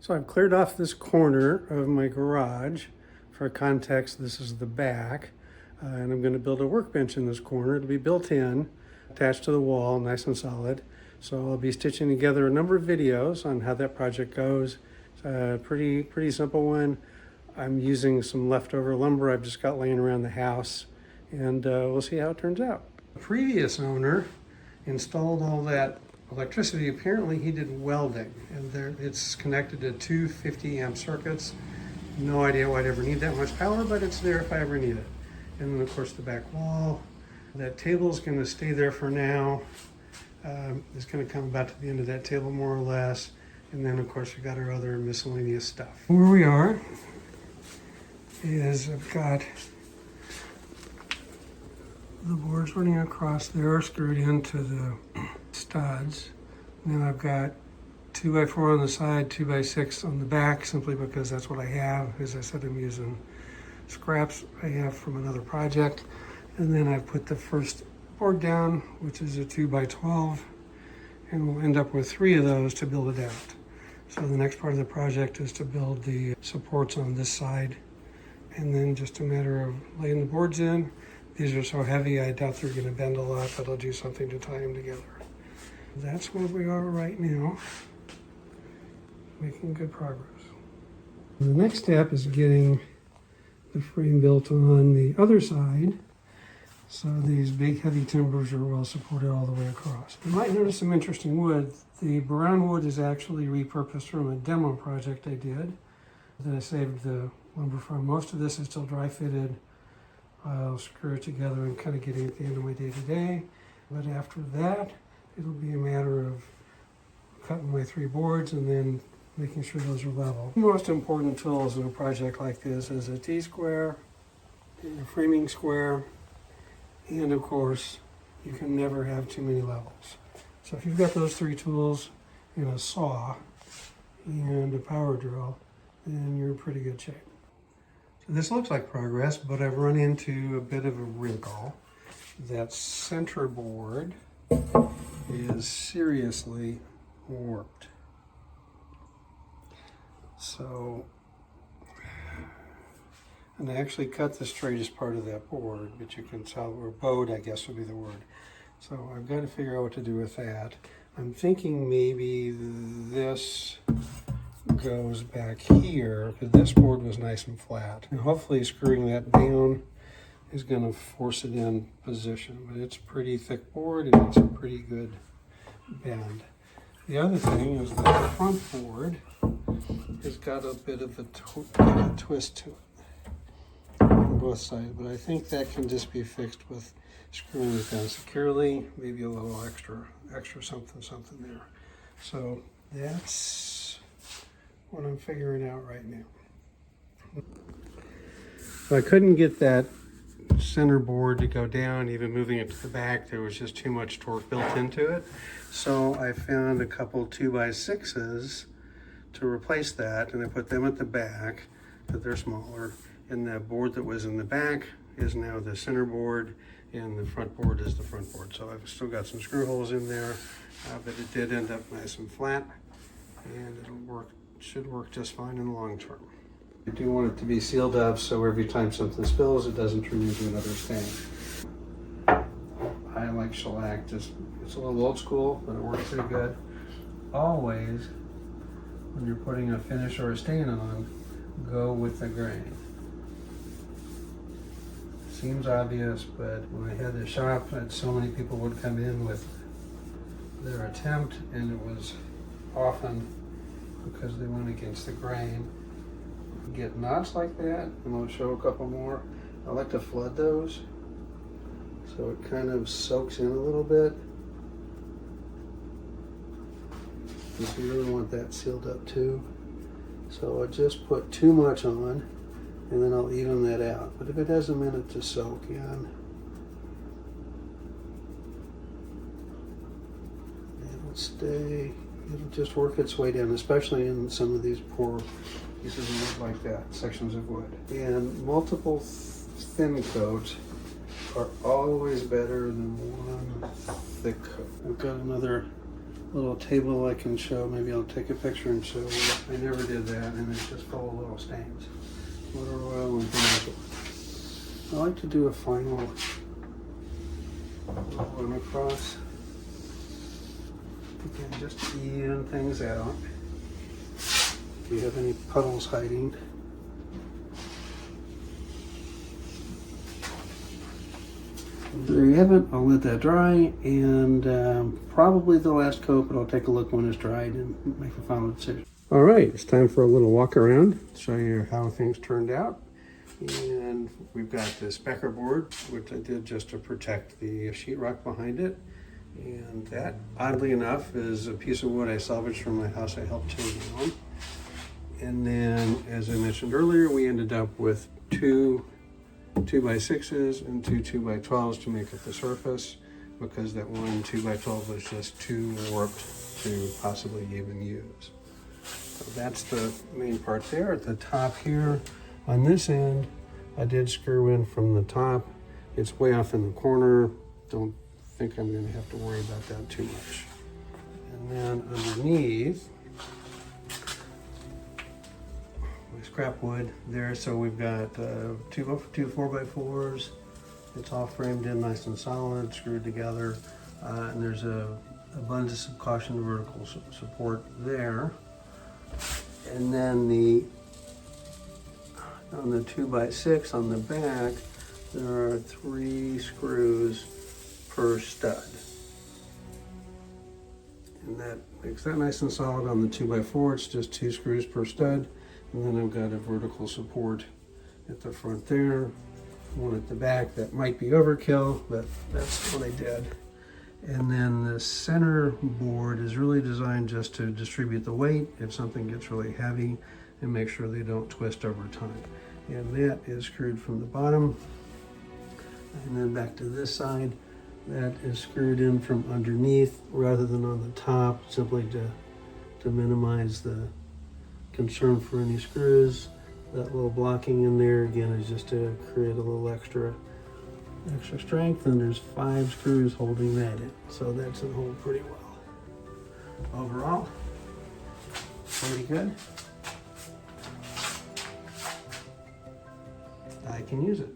So I've cleared off this corner of my garage. For context, this is the back. And I'm going to build a workbench in this corner. It'll be built in, attached to the wall, nice and solid. So I'll be stitching together a number of videos on how that project goes. It's a pretty simple one. I'm using some leftover lumber I've just got laying around the house, and we'll see how it turns out. The previous owner installed all that electricity. Apparently he did welding, and it's connected to two 50-amp circuits. No idea why I'd ever need that much power, but it's there if I ever need it. And then of course the back wall. That table's going to stay there for now. It's going to come about to the end of that table more or less. And then of course we got our other miscellaneous stuff. Where we are is I've got the boards running across there, screwed into the studs. Then I've got 2x4 on the side, 2x6 on the back, simply because that's what I have. As I said, I'm using scraps I have from another project. And then I've put the first board down, which is a 2x12, and we'll end up with 3 of those to build it out. So the next part of the project is to build the supports on this side, and then just a matter of laying the boards in. These are so heavy, I doubt they're going to bend a lot, but I'll do something to tie them together. That's where we are right now, making good progress. The next step is getting the frame built on the other side, so these big heavy timbers are well supported all the way across. You might notice some interesting wood. The brown wood is actually repurposed from a demo project I did that I saved the lumber from. Most of this is still dry fitted. I'll screw it together and kind of getting at the end of my day-to-day. But after that, it'll be a matter of cutting my 3 boards and then making sure those are level. The most important tools in a project like this is a T-square, a framing square, and of course, you can never have too many levels. So if you've got those 3 tools and a saw and a power drill, then you're in pretty good shape. So this looks like progress, but I've run into a bit of a wrinkle. That center board is seriously warped. So, and I actually cut the straightest part of that board, but you can tell, or bowed, I guess would be the word. So I've got to figure out what to do with that. I'm thinking maybe this goes back here, because this board was nice and flat. And hopefully screwing that down is going to force it in position, but it's a pretty thick board and it's a pretty good bend. The other thing is the front board has got a bit of a twist to it on both sides, but I think that can just be fixed with screwing it down securely, maybe a little extra something there. So that's what I'm figuring out right now. So I couldn't get that center board to go down, even moving it to the back. There was just too much torque built into it. So I found a couple 2x6s to replace that, and I put them at the back, but they're smaller. And the board that was in the back is now the center board, and the front board is the front board. So I've still got some screw holes in there, but it did end up nice and flat, and should work just fine in the long term. I do want it to be sealed up so every time something spills, it doesn't turn into another stain. I like shellac, it's a little old school, but it works pretty good. Always, when you're putting a finish or a stain on, go with the grain. Seems obvious, but when I had the shop, so many people would come in with their attempt, and it was often because they went against the grain. Get knots like that, and I'll show a couple more. I like to flood those so it kind of soaks in a little bit. Because you really want that sealed up too. So I just put too much on, and then I'll even that out. But if it has a minute to soak in, it'll stay, it'll just work its way down, especially in some of these poor pieces of wood like that, sections of wood. And multiple thin coats are always better than one thick coat. I've got another little table I can show. Maybe I'll take a picture and show. I never did that, and it's just full of little stains. Motor oil and vinegar. I like to do a final one across. Again, just to even things out. If you have any puddles hiding. There you have it. I'll let that dry, and probably the last coat, but I'll take a look when it's dried and make a final decision. All right, it's time for a little walk around, show you how things turned out. And we've got this Becker board, which I did just to protect the sheetrock behind it. And that, oddly enough, is a piece of wood I salvaged from my house I helped tear down. And then, as I mentioned earlier, we ended up with two 2x6s and two 2x12s to make up the surface, because that one 2x12 was just too warped to possibly even use. So that's the main part there. At the top here, on this end, I did screw in from the top. It's way off in the corner. Don't think I'm going to have to worry about that too much. And then underneath, my scrap wood there. So we've got two 4x4s. It's all framed in nice and solid, screwed together. And there's a abundance of caution vertical support there. And then on the 2x6 on the back, there are 3 screws per stud. And that makes that nice and solid. On the 2x4, it's just 2 screws per stud. And then I've got a vertical support at the front there, one at the back. That might be overkill, but that's what I did. And then the center board is really designed just to distribute the weight if something gets really heavy, and make sure they don't twist over time. And that is screwed from the bottom. And then back to this side, that is screwed in from underneath rather than on the top, simply to minimize the concern for any screws. That little blocking in there, again, is just to create a little extra strength, and there's 5 screws holding that in. So that's in hold pretty well. Overall, pretty good. I can use it.